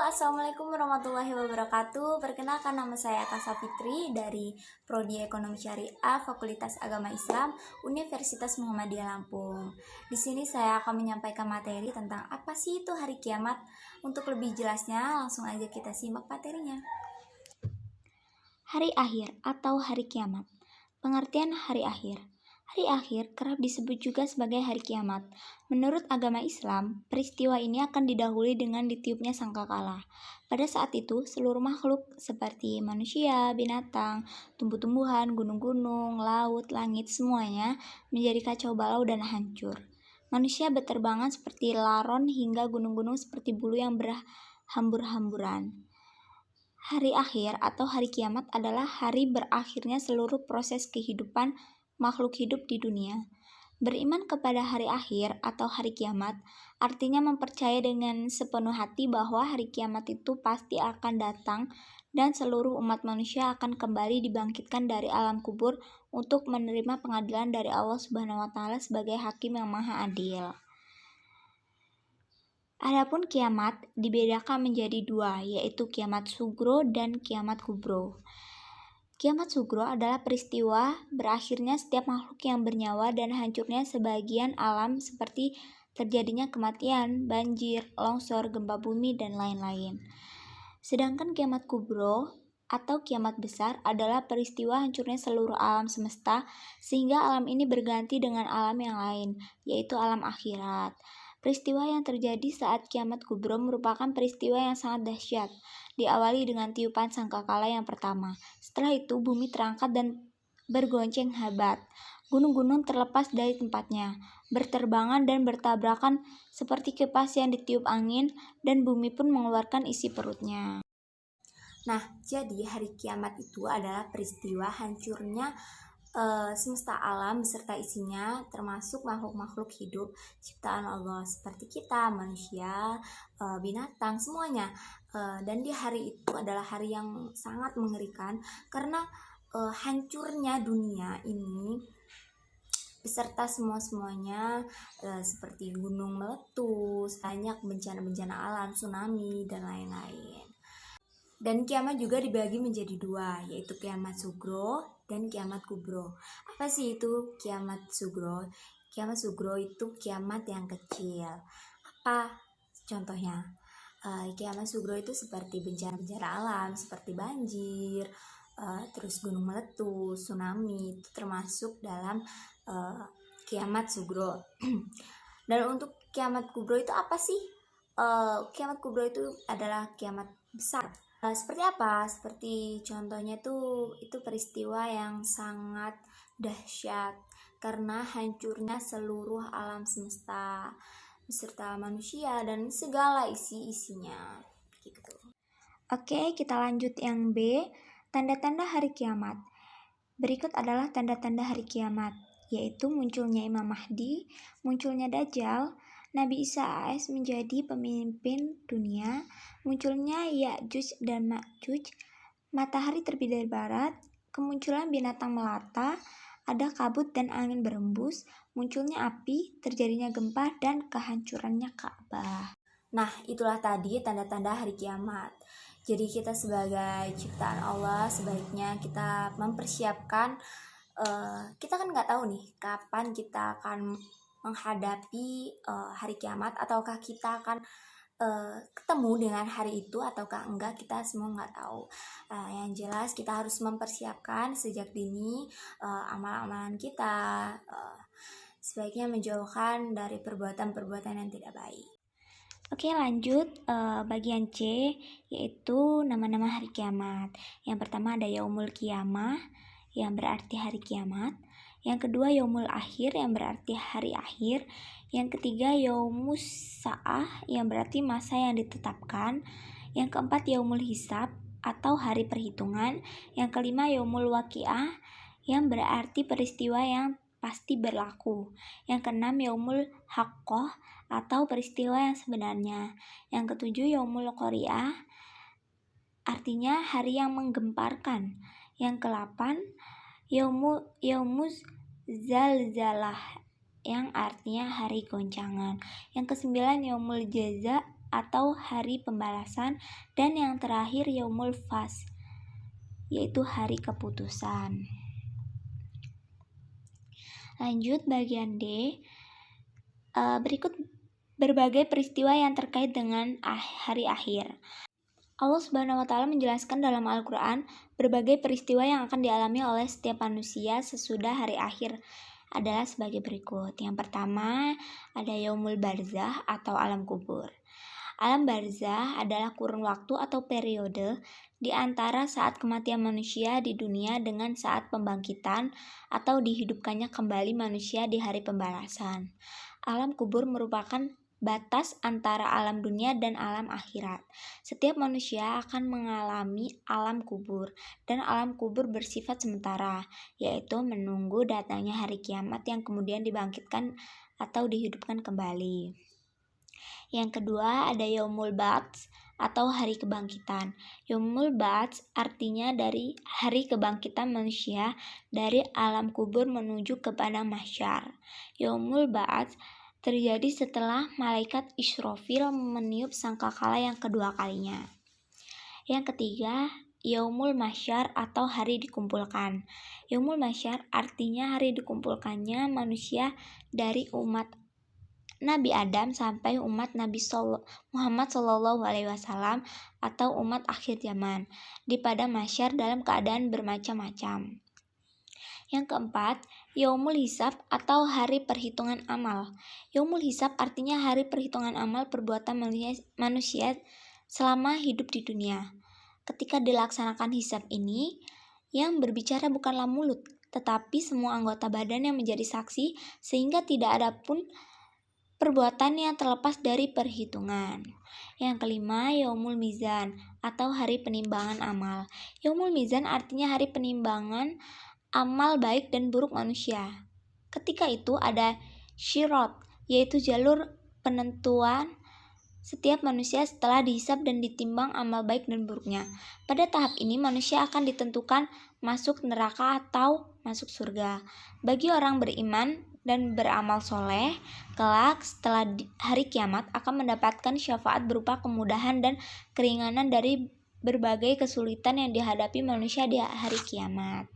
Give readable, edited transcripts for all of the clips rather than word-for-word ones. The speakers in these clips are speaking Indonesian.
Assalamualaikum warahmatullahi wabarakatuh. Perkenalkan, nama saya Kasa Fitri dari Prodi Ekonomi Syariah Fakultas Agama Islam Universitas Muhammadiyah Lampung. Di sini saya akan menyampaikan materi tentang apa sih itu hari kiamat. Untuk lebih jelasnya, langsung aja kita simak materinya. Hari akhir atau hari kiamat. Pengertian hari akhir. Hari akhir kerap disebut juga sebagai hari kiamat. Menurut agama Islam, peristiwa ini akan didahului dengan ditiupnya sangkakala. Pada saat itu, seluruh makhluk seperti manusia, binatang, tumbuh-tumbuhan, gunung-gunung, laut, langit, semuanya menjadi kacau balau dan hancur. Manusia berterbangan seperti laron hingga gunung-gunung seperti bulu yang berhambur-hamburan. Hari akhir atau hari kiamat adalah hari berakhirnya seluruh proses kehidupan makhluk hidup di dunia. Beriman kepada hari akhir atau hari kiamat artinya mempercayai dengan sepenuh hati bahwa hari kiamat itu pasti akan datang dan seluruh umat manusia akan kembali dibangkitkan dari alam kubur untuk menerima pengadilan dari Allah Subhanahu wa taala sebagai hakim yang maha adil. Adapun kiamat dibedakan menjadi dua, yaitu kiamat sugro dan kiamat kubro. Kiamat sugro adalah peristiwa berakhirnya setiap makhluk yang bernyawa dan hancurnya sebagian alam seperti terjadinya kematian, banjir, longsor, gempa bumi, dan lain-lain. Sedangkan kiamat kubro atau kiamat besar adalah peristiwa hancurnya seluruh alam semesta sehingga alam ini berganti dengan alam yang lain, yaitu alam akhirat. Peristiwa yang terjadi saat kiamat kubro merupakan peristiwa yang sangat dahsyat, diawali dengan tiupan sangkakala yang pertama. Setelah itu, bumi terangkat dan bergonceng hebat. Gunung-gunung terlepas dari tempatnya, berterbangan dan bertabrakan seperti kipas yang ditiup angin, dan bumi pun mengeluarkan isi perutnya. Nah, jadi hari kiamat itu adalah peristiwa hancurnya semesta alam beserta isinya, termasuk makhluk-makhluk hidup ciptaan Allah seperti kita, manusia, binatang, semuanya. Dan di hari itu adalah hari yang sangat mengerikan karena hancurnya dunia ini beserta semuanya seperti gunung meletus, banyak bencana-bencana alam, tsunami, dan lain-lain. Dan kiamat juga dibagi menjadi dua, yaitu kiamat sugro dan kiamat kubro. Apa sih itu kiamat sugro? Kiamat sugro itu kiamat yang kecil. Apa contohnya? Kiamat sugro itu seperti bencana-bencana alam, seperti banjir, terus gunung meletus, tsunami, itu termasuk dalam kiamat sugro. Dan untuk kiamat kubro itu apa sih? Kiamat kubro itu adalah kiamat besar. Seperti apa? Seperti contohnya itu peristiwa yang sangat dahsyat karena hancurnya seluruh alam semesta beserta manusia dan segala isi-isinya gitu. Oke, kita lanjut yang B, tanda-tanda hari kiamat. Berikut adalah tanda-tanda hari kiamat, yaitu munculnya Imam Mahdi, munculnya Dajjal, Nabi Isa AS menjadi pemimpin dunia, munculnya Ya'juj dan Ma'juj, matahari terbit dari barat, kemunculan binatang melata, ada kabut dan angin berembus, munculnya api, terjadinya gempa, dan kehancurannya Ka'bah. Nah, itulah tadi tanda-tanda hari kiamat. Jadi kita sebagai ciptaan Allah sebaiknya kita mempersiapkan. Kita kan nggak tahu nih kapan kita akan menghadapi hari kiamat, ataukah kita akan ketemu dengan hari itu ataukah enggak, kita semua nggak tahu. Yang jelas kita harus mempersiapkan sejak dini amalan-amalan kita, sebaiknya menjauhkan dari perbuatan-perbuatan yang tidak baik. Oke, lanjut bagian C, yaitu nama-nama hari kiamat. Yang pertama ada Yaumul Qiyamah, yang berarti hari kiamat. Yang kedua Yaumul Akhir, yang berarti hari akhir. Yang ketiga Yaumus Sa'ah, yang berarti masa yang ditetapkan. Yang keempat Yaumul Hisab, atau hari perhitungan. Yang kelima Yaumul Waqi'ah, yang berarti peristiwa yang pasti berlaku. Yang keenam Yaumul Haqqah, atau peristiwa yang sebenarnya. Yang ketujuh Yaumul Qari'ah, artinya hari yang menggemparkan. Yang kedelapan Yaumuz Zalzalah, yang artinya hari goncangan. Yang kesembilan Yaumul Jaza, atau hari pembalasan, dan yang terakhir Yaumul Fas, yaitu hari keputusan. Lanjut bagian D. Berikut berbagai peristiwa yang terkait dengan hari akhir. Allah Subhanahu wa Ta'ala menjelaskan dalam Al-Quran berbagai peristiwa yang akan dialami oleh setiap manusia sesudah hari akhir adalah sebagai berikut. Yang pertama ada Yaumul Barzah atau alam kubur. Alam barzah adalah kurun waktu atau periode di antara saat kematian manusia di dunia dengan saat pembangkitan atau dihidupkannya kembali manusia di hari pembalasan. Alam kubur merupakan batas antara alam dunia dan alam akhirat. Setiap manusia akan mengalami alam kubur, dan alam kubur bersifat sementara, yaitu menunggu datangnya hari kiamat yang kemudian dibangkitkan atau dihidupkan kembali. Yang kedua ada Yaumul Ba'ts atau hari kebangkitan. Yaumul Ba'ts artinya dari hari kebangkitan manusia dari alam kubur menuju kepada mahsyar. Yaumul Ba'ts terjadi setelah malaikat Israfil meniup sangkakala yang kedua kalinya. Yang ketiga, Yaumul Mahsyar atau hari dikumpulkan. Yaumul Mahsyar artinya hari dikumpulkannya manusia dari umat Nabi Adam sampai umat Nabi Muhammad SAW atau umat akhir zaman di padang mahsyar dalam keadaan bermacam-macam. Yang keempat, Yaumul Hisab atau hari perhitungan amal. Yaumul Hisab artinya hari perhitungan amal perbuatan manusia selama hidup di dunia. Ketika dilaksanakan hisab ini, yang berbicara bukanlah mulut, tetapi semua anggota badan yang menjadi saksi, sehingga tidak ada pun perbuatan yang terlepas dari perhitungan. Yang kelima, Yaumul Mizan atau hari penimbangan amal. Yaumul Mizan artinya hari penimbangan amal baik dan buruk manusia. Ketika itu ada Syirat, yaitu jalur penentuan setiap manusia setelah dihisab dan ditimbang amal baik dan buruknya. Pada tahap ini manusia akan ditentukan masuk neraka atau masuk surga. Bagi orang beriman dan beramal soleh, kelak setelah hari kiamat akan mendapatkan syafaat berupa kemudahan dan keringanan dari berbagai kesulitan yang dihadapi manusia di hari kiamat.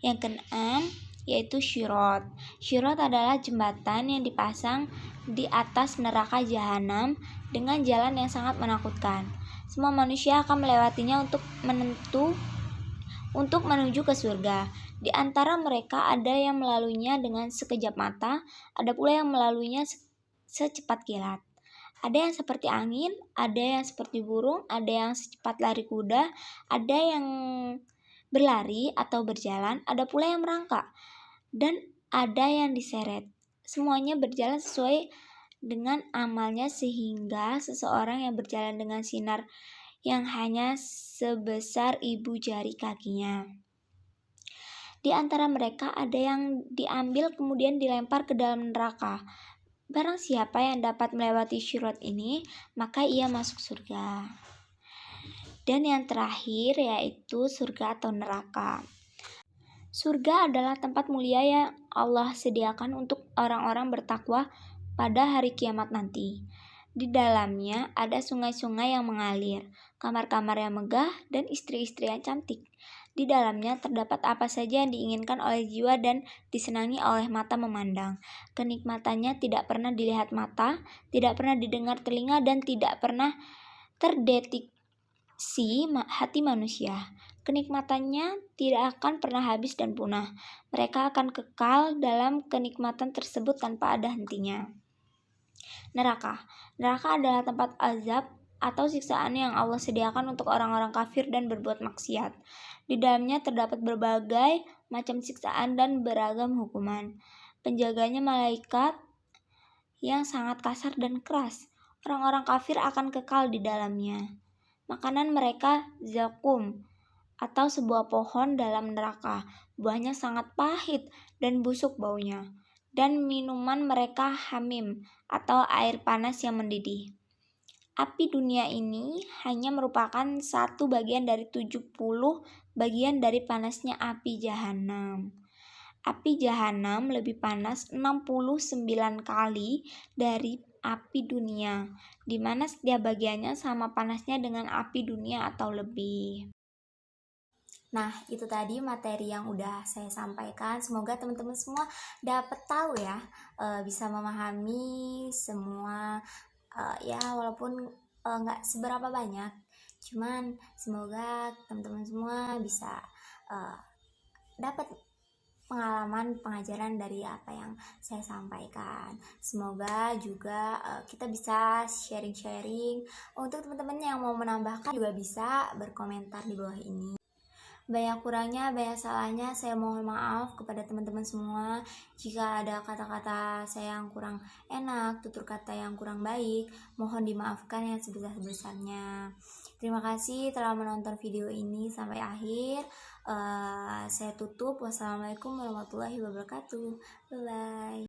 Yang keenam yaitu Syirat. Syirat adalah jembatan yang dipasang di atas neraka jahanam dengan jalan yang sangat menakutkan. Semua manusia akan melewatinya untuk menuju ke surga. Di antara mereka ada yang melaluinya dengan sekejap mata, ada pula yang melaluinya secepat kilat. Ada yang seperti angin, ada yang seperti burung, ada yang secepat lari kuda, ada yang berlari atau berjalan, ada pula yang merangkak, dan ada yang diseret. Semuanya berjalan sesuai dengan amalnya, sehingga seseorang yang berjalan dengan sinar yang hanya sebesar ibu jari kakinya. Di antara mereka ada yang diambil kemudian dilempar ke dalam neraka. Barang siapa yang dapat melewati syirat ini, maka ia masuk surga. Dan yang terakhir yaitu surga atau neraka. Surga adalah tempat mulia yang Allah sediakan untuk orang-orang bertakwa pada hari kiamat nanti. Di dalamnya ada sungai-sungai yang mengalir, kamar-kamar yang megah, dan istri-istri yang cantik. Di dalamnya terdapat apa saja yang diinginkan oleh jiwa dan disenangi oleh mata memandang. Kenikmatannya tidak pernah dilihat mata, tidak pernah didengar telinga, dan tidak pernah terdeteksi hati manusia. Kenikmatannya tidak akan pernah habis dan punah. Mereka akan kekal dalam kenikmatan tersebut tanpa ada hentinya. Neraka. Neraka adalah tempat azab atau siksaan yang Allah sediakan untuk orang-orang kafir dan berbuat maksiat. Di dalamnya terdapat berbagai macam siksaan dan beragam hukuman. Penjaganya malaikat yang sangat kasar dan keras. Orang-orang kafir akan kekal di dalamnya. Makanan mereka zakum atau sebuah pohon dalam neraka. Buahnya sangat pahit dan busuk baunya. Dan minuman mereka hamim atau air panas yang mendidih. Api dunia ini hanya merupakan satu bagian dari 70 bagian dari panasnya api jahanam. Api jahanam lebih panas 69 kali dari api dunia, di mana setiap bagiannya sama panasnya dengan api dunia atau lebih. Nah, itu tadi materi yang udah saya sampaikan. Semoga teman-teman semua dapat tahu ya, bisa memahami semua, ya walaupun nggak seberapa banyak, cuman semoga teman-teman semua bisa dapat pengalaman pengajaran dari apa yang saya sampaikan. Semoga juga kita bisa sharing-sharing. Untuk teman-teman yang mau menambahkan juga bisa berkomentar di bawah ini. Banyak kurangnya, banyak salahnya, saya mohon maaf kepada teman-teman semua. Jika ada kata-kata saya yang kurang enak, tutur kata yang kurang baik, mohon dimaafkan yang sebesar-besarnya. Terima kasih telah menonton video ini sampai akhir. Saya tutup. Wassalamualaikum warahmatullahi wabarakatuh. Bye-bye.